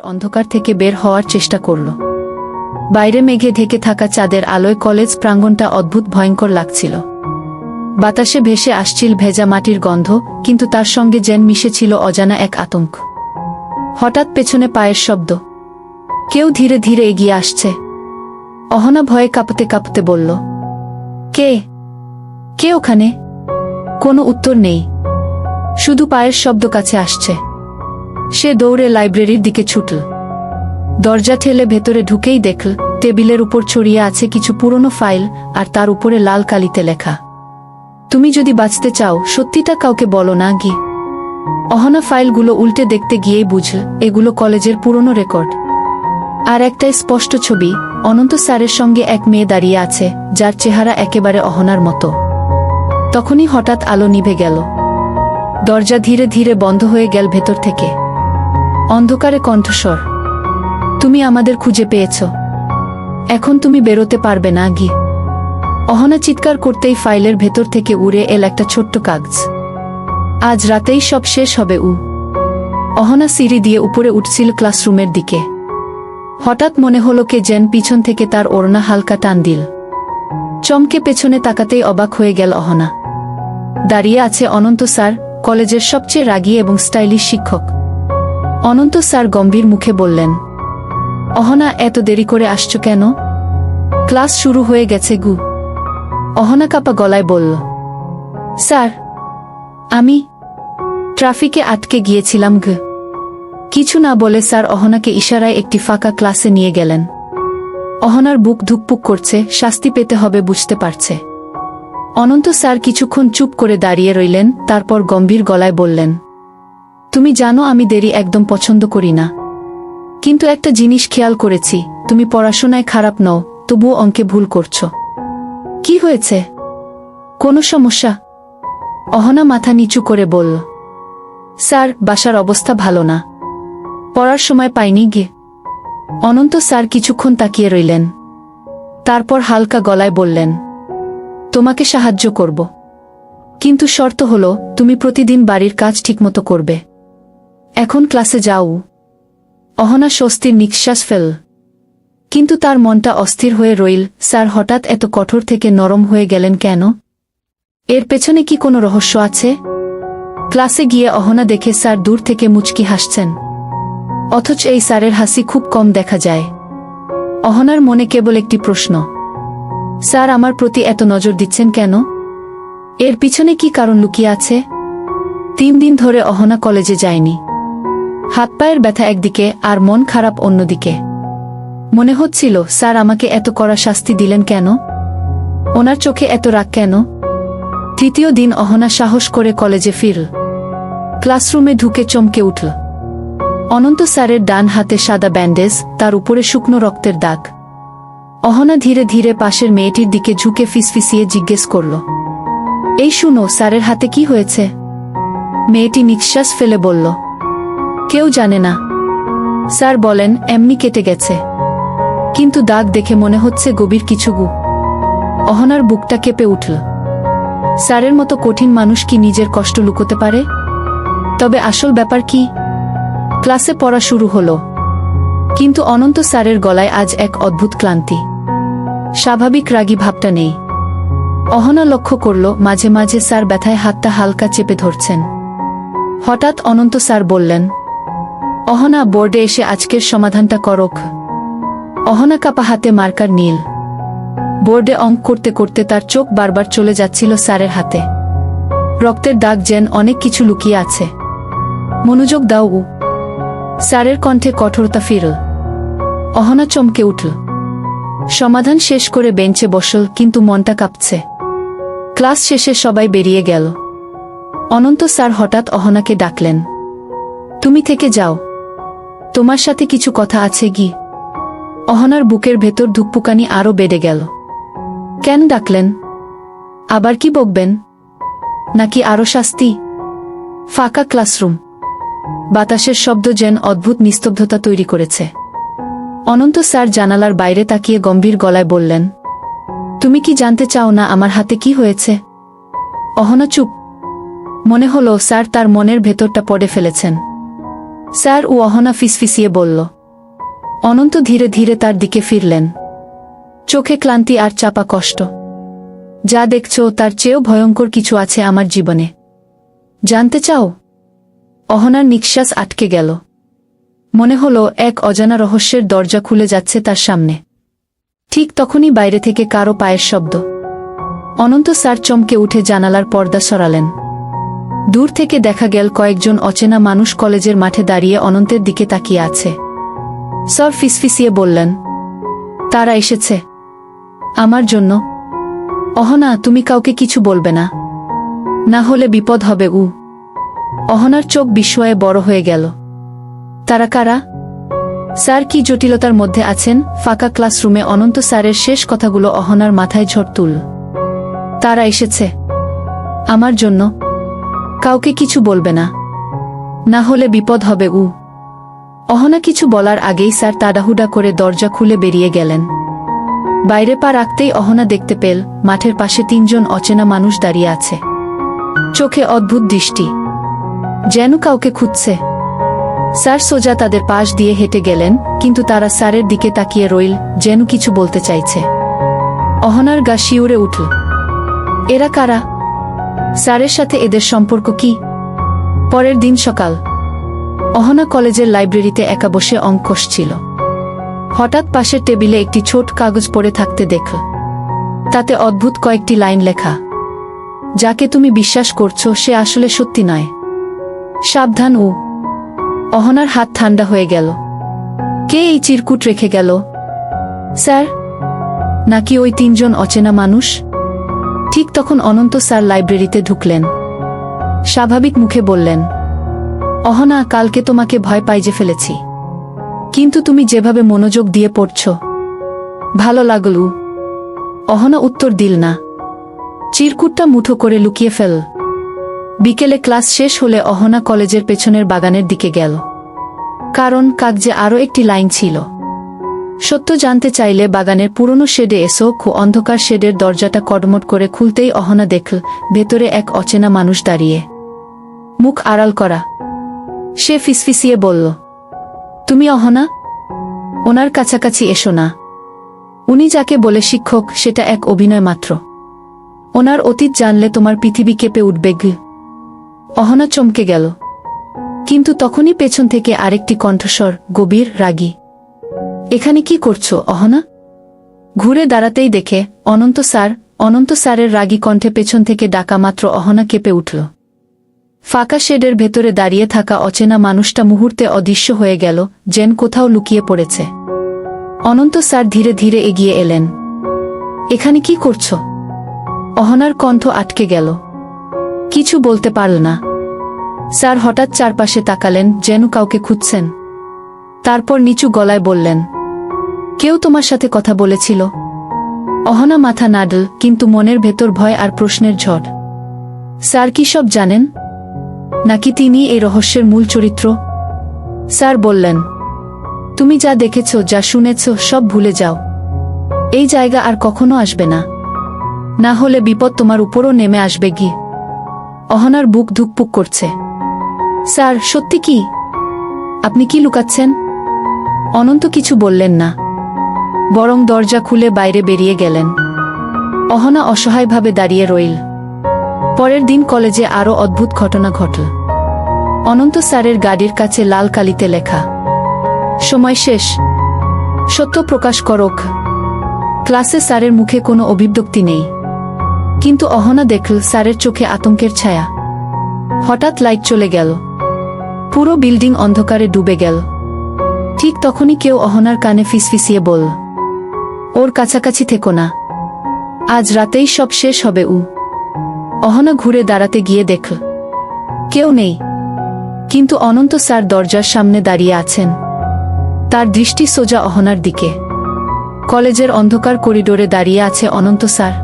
ঘরের অন্ধকার থেকে বের হওয়ার চেষ্টা করল। বাইরে মেঘে ঢেকে থাকা চাঁদের আলোয় কলেজ প্রাঙ্গণটা অদ্ভুত ভয়ঙ্কর লাগছিল। বাতাসে ভেসে আসছিল ভেজা মাটির গন্ধ, কিন্তু তার সঙ্গে যেন মিশেছিল অজানা এক আতঙ্ক। হঠাৎ পেছনে পায়ের শব্দ। কেউ ধীরে ধীরে এগিয়ে আসছে। অহনা ভয়ে কাঁপতে কাঁপতে বলল, কে কে ওখানে? কোনো উত্তর নেই, শুধু পায়ের শব্দ কাছে আসছে। সে দৌড়ে লাইব্রেরির দিকে ছুটল। দরজা ঠেলে ভেতরে ঢুকেই দেখল টেবিলের উপর ছড়িয়ে আছে কিছু পুরনো ফাইল, আর তার উপরে লাল কালিতে লেখা, তুমি যদি বাঁচতে চাও সত্যিটা কাউকে বলো না গি। অহনা ফাইলগুলো উল্টে দেখতে গিয়েই বুঝল এগুলো কলেজের পুরনো রেকর্ড। আর একটা স্পষ্ট ছবি, অনন্ত স্যারের সঙ্গে এক মেয়ে দাঁড়িয়ে আছে, যার চেহারা একেবারে অহনার মতো। তখনই হঠাৎ আলো নিভে গেল। দরজা ধীরে ধীরে বন্ধ হয়ে গেল ভেতর থেকে। অন্ধকারে কণ্ঠস্বর, তুমি আমাদের খুঁজে পেয়েছ, এখন তুমি বেরোতে পারবে না গি। অহনা চিৎকার করতেই ফাইলের ভেতর থেকে উড়ে এল একটা ছোট্ট কাগজ। আজ রাতেই সব শেষ হবে। অহনা সিঁড়ি দিয়ে উপরে উঠছিল ক্লাসরুমের দিকে। হঠাৎ মনে হলো কে যেন পিছন থেকে তার ওড়না হালকা টান দিল। চমকে পেছনে তাকাতেই অবাক হয়ে গেল অহনা। দাঁড়িয়ে আছে অনন্ত স্যার, কলেজের সবচেয়ে রাগী এবং স্টাইলিশ শিক্ষক। অনন্ত স্যার গম্ভীর মুখে বললেন, অহনা, এত দেরি করে আসছো কেন? ক্লাস শুরু হয়ে গেছে গু। অহনা কাঁপা গলায় বলল, স্যার, আমি ট্রাফিকে আটকে গিয়েছিলাম গু। কিছু না বলে স্যার অহনাকে ইশারায় একটি ফাঁকা ক্লাসে নিয়ে গেলেন। অহনার বুক ধুকপুক করছে, শাস্তি পেতে হবে বুঝতে পারছে। অনন্ত স্যার কিছুক্ষণ চুপ করে দাঁড়িয়ে রইলেন, তারপর গম্ভীর গলায় বললেন, তুমি জানো আমি দেরি একদম পছন্দ করি না, কিন্তু একটা জিনিস খেয়াল করেছি, তুমি পড়াশোনায় খারাপ নও, তবুও অঙ্কে ভুল করছো। কি হয়েছে? কোনো সমস্যা? অহনা মাথা নিচু করে বলল, স্যার, বাসার অবস্থা ভালো না, পড়ার সময় পাইনি গে। অনন্ত স্যার কিছুক্ষণ তাকিয়ে রইলেন, তারপর হালকা গলায় বললেন, তোমাকে সাহায্য করব, কিন্তু শর্ত হলো তুমি প্রতিদিন বাড়ির কাজ ঠিকমতো করবে। এখন ক্লাসে যাও। অহনা স্বস্তির নিঃশ্বাস ফেল, কিন্তু তার মনটা অস্থির হয়ে রইল। স্যার হঠাৎ এত কঠোর থেকে নরম হয়ে গেলেন কেন? এর পেছনে কি কোনো রহস্য আছে? ক্লাসে গিয়ে অহনা দেখে স্যার দূর থেকে মুচকি হাসছেন, অথচ এই স্যারের হাসি খুব কম দেখা যায়। অহনার মনে কেবল একটি প্রশ্ন, স্যার আমার প্রতি এত নজর দিচ্ছেন কেন? এর পিছনে কি কারণ লুকিয়ে আছে? 3 দিন ধরে অহনা কলেজে যায়নি। হাত পায়ের ব্যথা একদিকে আর মন খারাপ অন্যদিকে। মনে হচ্ছিল, স্যার আমাকে এত কড়া শাস্তি দিলেন কেন? ওনার চোখে এত রাগ কেন? 3য় দিন অহনা সাহস করে কলেজে ফিরল। ক্লাসরুমে ঢুকে চমকে উঠল। অনন্ত স্যারের ডান হাতে সাদা ব্যান্ডেজ, তার উপরে শুকনো রক্তের দাগ। অহনা ধীরে ধীরে পাশের মেয়েটির দিকে ঝুঁকে ফিসফিসিয়ে জিজ্ঞেস করল, এই শুনো, স্যারের হাতে কি হয়েছে? মেয়েটি নিঃশ্বাস ফেলে বলল, কেউ জানে না, স্যার বলেন এমনি কেটে গেছে, কিন্তু দাগ দেখে মনে হচ্ছে গভীর কিছু গু। অহনার বুকটা কেঁপে উঠল। স্যারের মতো কঠিন মানুষ কি নিজের কষ্ট লুকোতে পারে? তবে আসল ব্যাপার কি? ক্লাসে পড়া শুরু হলো, কিন্তু অনন্ত স্যারের গলায় আজ এক অদ্ভুত ক্লান্তি। স্বাভাবিক রাগী ভাবটা নেই। অহনা লক্ষ্য করল মাঝে মাঝে স্যার ব্যথায় হাতটা হালকা চেপে ধরছেন। হঠাৎ অনন্ত স্যার বললেন, অহনা, বোর্ডে এসে আজকের সমাধানটা করক। অহনা কাপা হাতে মার্কার নীল। বোর্ডে অঙ্ক করতে করতে তার চোখ বারবার চলে যাচ্ছিল স্যারের হাতে। রক্তের দাগ যেন অনেক কিছু লুকিয়ে আছে। মনোযোগ দাও। স্যারের কণ্ঠে কঠোরতা ফিরল। অহনা চমকে উঠল। সমাধান শেষ করে বেঞ্চে বসল, কিন্তু মনটা কাঁপছে। ক্লাস শেষে সবাই বেরিয়ে গেল। অনন্ত স্যার হঠাৎ অহনাকে ডাকলেন, তুমি থেকে যাও, তোমার সাথে কিছু কথা আছে গি। অহনার বুকের ভেতর ধুকপুকানি আরো বেড়ে গেল। কেন ডাকলেন? আবার কি বকবেন? নাকি আরো শাস্তি? ফাঁকা ক্লাসরুম, বাতাসের শব্দ যেন অদ্ভুত নিস্তব্ধতা তৈরি করেছে। অনন্ত স্যার জানালার বাইরে তাকিয়ে গম্ভীর গলায় বললেন, তুমি কি জানতে চাও না আমার হাতে কি হয়েছে? অহনা চুপ। মনে হলো স্যার তার মনের ভেতরটা পড়ে ফেলেছেন। স্যার, ও অহনা ফিসফিসিয়ে বলল। অনন্ত ধীরে ধীরে তার দিকে ফিরলেন, চোখে ক্লান্তি আর চাপা কষ্ট। যা দেখছো তার চেয়েও ভয়ঙ্কর কিছু আছে আমার জীবনে। জানতে চাও? অহনার নিঃশ্বাস আটকে গেল। মনে হলো এক অজানা রহস্যের দরজা খুলে যাচ্ছে তার সামনে। ঠিক তখনই বাইরে থেকে কারো পায়ের শব্দ। অনন্ত স্যার চমকে উঠে জানালার পর্দা সরালেন। দূর থেকে দেখা গেল কয়েকজন অচেনা মানুষ কলেজের মাঠে দাঁড়িয়ে অনন্তের দিকে তাকিয়ে আছে। স্যার ফিসফিসিয়ে বললেন, তারা এসেছে আমার জন্য। অহনা, তুমি কাউকে কিছু বলবে না, না হলে বিপদ হবে। অহনার চোখ বিস্ময়ে বড় হয়ে গেল। তারা কারা? স্যার কি জটিলতার মধ্যে আছেন? ফাঁকা ক্লাসরুমে অনন্ত স্যারের শেষ কথাগুলো অহনার মাথায় ঝড় তুলল। তারা এসেছে আমার জন্য। কাউকে কিছু বলবে না, না হলে বিপদ হবে। অহনা কিছু বলার আগেই স্যার তাড়াহুড়া করে দরজা খুলে বেরিয়ে গেলেন। বাইরে পা রাখতেই অহনা দেখতে পেল মাঠের পাশে 3 জন অচেনা মানুষ দাঁড়িয়ে আছে, চোখে অদ্ভুত দৃষ্টি, যেন কাউকে খুঁজছে। স্যার সোজা তাদের পাশ দিয়ে হেঁটে গেলেন, কিন্তু তারা স্যারের দিকে তাকিয়ে রইল, যেন কিছু বলতে চাইছে। অহনার গা শিউরে উঠল। এরা কারা? স্যারের সাথে এদের সম্পর্ক কি? পরের দিন সকাল, অহনা কলেজের লাইব্রেরিতে একা বসে অঙ্ক কষছিল। হঠাৎ পাশের টেবিলে একটি ছোট কাগজ পড়ে থাকতে দেখল। তাতে অদ্ভুত কয়েকটি লাইন লেখা। যাকে তুমি বিশ্বাস করছো সে আসলে সত্যি নয়, সাবধান। অহনার হাত ঠান্ডা হয়ে গেল। কে এই চিরকুট রেখে গেল? স্যার, নাকি ওই 3 জন অচেনা মানুষ? ঠিক তখন অনন্ত স্যার লাইব্রেরিতে ঢুকলেন। স্বাভাবিক মুখে বললেন, অহনা, কালকে তোমাকে ভয় পাইয়ে ফেলেছি, কিন্তু তুমি যেভাবে মনোযোগ দিয়ে পড়ছ, ভালো লাগল। অহনা উত্তর দিল না, চিরকুটটা মুঠো করে লুকিয়ে ফেল। বিকেলে ক্লাস শেষ হলে অহনা কলেজের পেছনের বাগানের দিকে গেল, কারণ কাগজে আরও একটি লাইন ছিল। সত্য জানতে চাইলে বাগানের পুরনো শেডে এসো। অন্ধকার শেডের দরজাটা কড়মট করে খুলতেই অহনা দেখল ভেতরে এক অচেনা মানুষ দাঁড়িয়ে, মুখ আড়াল করা। সে ফিসফিসিয়ে বলল, তুমি অহনা? ওনার কাছাকাছি এসো না। উনি যাকে বলে শিক্ষক সেটা এক অভিনয় মাত্র। ওনার অতীত জানলে তোমার পৃথিবী কেঁপে উঠবে। অহনা চমকে গেল, কিন্তু তখনই পেছন থেকে আরেকটি কণ্ঠস্বর, গভীর, রাগী। এখানে কি করছো অহনা? ঘুরে দাঁড়াতেই দেখে অনন্ত স্যার। অনন্ত স্যারের রাগী কণ্ঠে পেছন থেকে ডাকা মাত্র অহনা কেঁপে উঠল। ফাঁকা শেডের ভেতরে দাঁড়িয়ে থাকা অচেনা মানুষটা মুহূর্তে অদৃশ্য হয়ে গেল, যেন কোথাও লুকিয়ে পড়েছে। অনন্ত স্যার ধীরে ধীরে এগিয়ে এলেন। এখানে কি করছো? অহনার কণ্ঠ আটকে গেল, কিছু বলতে পারল না। স্যার হঠাৎ চারপাশে তাকালেন, যেন কাউকে খুঁজছেন। তারপর নিচু গলায় বললেন, কেউ তোমার সাথে কথা বলেছিল? অহনা মাথা নাড়ল, কিন্তু মনের ভেতর ভয় আর প্রশ্নের ঝড়। স্যার কি সব জানেন, নাকি তিনি এই রহস্যের মূল চরিত্র? স্যার বললেন, তুমি যা দেখেছ, যা শুনেছ, সব ভুলে যাও। এই জায়গা আর কখনো আসবে না, না হলে বিপদ তোমার উপরও নেমে আসবে। অহনার বুক ধুকপুক করছে। স্যার, সত্যি কি? আপনি কি লুকাচ্ছেন? অনন্ত কিছু বললেন না, বরং দরজা খুলে বাইরে বেরিয়ে গেলেন। অহনা অসহায়ভাবে দাঁড়িয়ে রইল। পরের দিন কলেজে আরও অদ্ভুত ঘটনা ঘটল। অনন্ত স্যারের গাড়ির কাছে লাল কালিতে লেখা, সময় শেষ, সত্য প্রকাশ করক। ক্লাসে স্যারের মুখে কোনো অভিব্যক্তি নেই, কিন্তু অহনা দেখল স্যারের চোখে আতঙ্কের ছায়া। হঠাৎ লাইট চলে গেল, পুরো বিল্ডিং অন্ধকারে ডুবে গেল। ঠিক তখনই কেউ অহনার কানে ফিসফিসিয়ে বলল, ওর কাছাকাছি থেকো না, আজ রাতেই সব শেষ হবে। অহনা ঘুরে দাঁড়াতে গিয়ে দেখল কেউ নেই, কিন্তু অনন্ত স্যার দরজার সামনে দাঁড়িয়ে আছেন। তার দৃষ্টি সোজা অহনার দিকে। কলেজের অন্ধকার করিডোরে দাঁড়িয়ে আছে অনন্ত স্যার।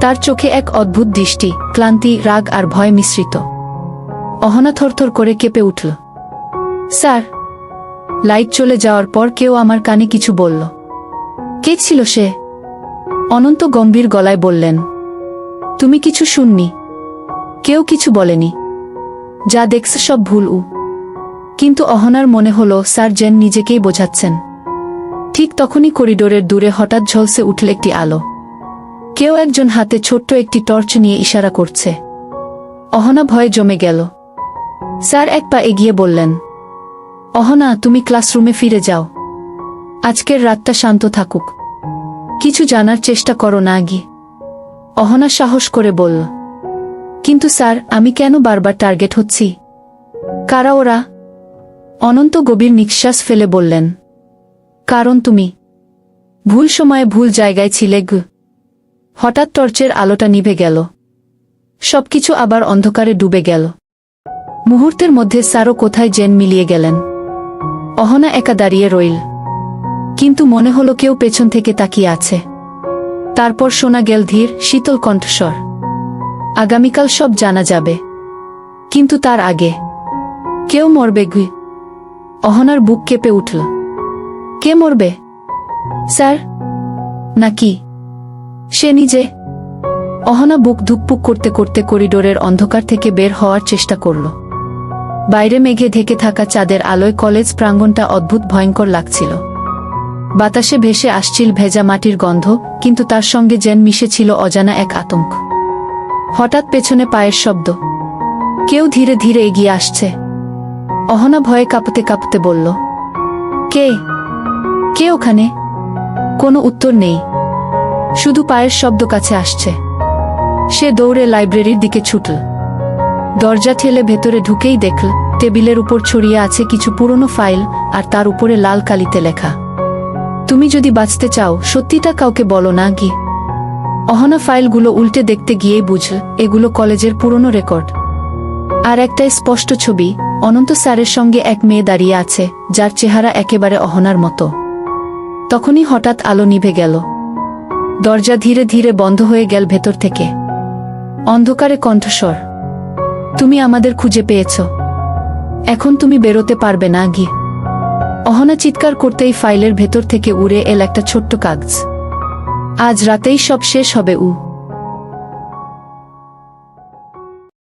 তার চোখে এক অদ্ভুত দৃষ্টি, ক্লান্তি, রাগ আর ভয় মিশ্রিত। অহনা থরথর করে কেঁপে উঠল। স্যার! লাইট চলে যাওয়ার পর কেউ আমার কানে কিছু বলল। কে ছিল সে? অনন্ত গম্ভীর গলায় বললেন, তুমি কিছু শুননি, কেউ কিছু বলেনি, যা দেখছ সব ভুল। কিন্তু অহনার মনে হলো স্যার জেন নিজেকেই বোঝাচ্ছেন। ঠিক তখনই করিডোরের দূরে হঠাৎ ঝলসে উঠল একটি আলো। কেউ একজন হাতে ছোট্ট একটি টর্চ নিয়ে ইশারা করছে। অহনা ভয়ে জমে গেল। স্যার এক পা এগিয়ে বললেন, অহনা, তুমি ক্লাসরুমে ফিরে যাও। আজকের রাতটা শান্ত থাকুক। কিছু জানার চেষ্টা করো না গি। অহনা সাহস করে বলল, কিন্তু স্যার, আমি কেন বারবার টার্গেট হচ্ছি? কারা ওরা? অনন্ত গভীর নিঃশ্বাস ফেলে বললেন, কারণ তুমি ভুল সময়ে ভুল জায়গায় ছিলে গু। হঠাৎ টর্চের আলোটা নিভে গেল। সবকিছু আবার অন্ধকারে ডুবে গেল। মুহূর্তের মধ্যে স্যারও কোথায় জেন মিলিয়ে গেলেন। অহনা একা দাঁড়িয়ে রইল, কিন্তু মনে হলো কেউ পেছন থেকে তাকিয়ে আছে। তারপর শোনা গেল ধীর শীতল কণ্ঠস্বর, আগামীকাল সব জানা যাবে, কিন্তু তার আগে কেউ মরবে গু। অহনার বুক কেঁপে উঠল। কে মরবে? স্যার নাকি সে নিজে? অহনা বুক ধুকপুক করতে করতে করিডোরের অন্ধকার থেকে বের হওয়ার চেষ্টা করল। বাইরে মেঘে ঢেকে থাকা চাঁদের আলোয় কলেজ প্রাঙ্গণটা অদ্ভুত ভয়ঙ্কর লাগছিল। বাতাসে ভেসে আসছিল ভেজা মাটির গন্ধ, কিন্তু তার সঙ্গে যেন মিশেছিল অজানা এক আতঙ্ক। হঠাৎ পেছনে পায়ের শব্দ। কেউ ধীরে ধীরে এগিয়ে আসছে। অহনা ভয়ে কাঁপতে কাঁপতে বলল, কে? কে ওখানে? কোনো উত্তর নেই, শুধু পায়ের শব্দ কাছে আসছে। সে দৌড়ে লাইব্রেরির দিকে ছুটল। দরজা ঠেলে ভেতরে ঢুকেই দেখল টেবিলের উপর ছড়িয়ে আছে কিছু পুরনো ফাইল, আর তার উপরে লাল কালিতে লেখা, তুমি যদি বাঁচতে চাও সত্যিটা কাউকে বলো না গি। অহনা ফাইলগুলো উল্টে দেখতে গিয়েই বুঝল এগুলো কলেজের পুরনো রেকর্ড। আর একটা স্পষ্ট ছবি, অনন্ত স্যারের সঙ্গে এক মেয়ে দাঁড়িয়ে আছে, যার চেহারা একেবারে অহনার মতো। তখনই হঠাৎ আলো নিভে গেল। দরজা ধীরে ধীরে বন্ধ হয়ে গেল ভেতর থেকে। অন্ধকারে কণ্ঠস্বর, তুমি আমাদের খুঁজে পেয়েছ, এখন তুমি বেরোতে পারবে না গি। অহনা চিৎকার করতেই ফাইলের ভেতর থেকে উড়ে এল একটা ছোট্ট কাগজ। আজ রাতেই সব শেষ হবে।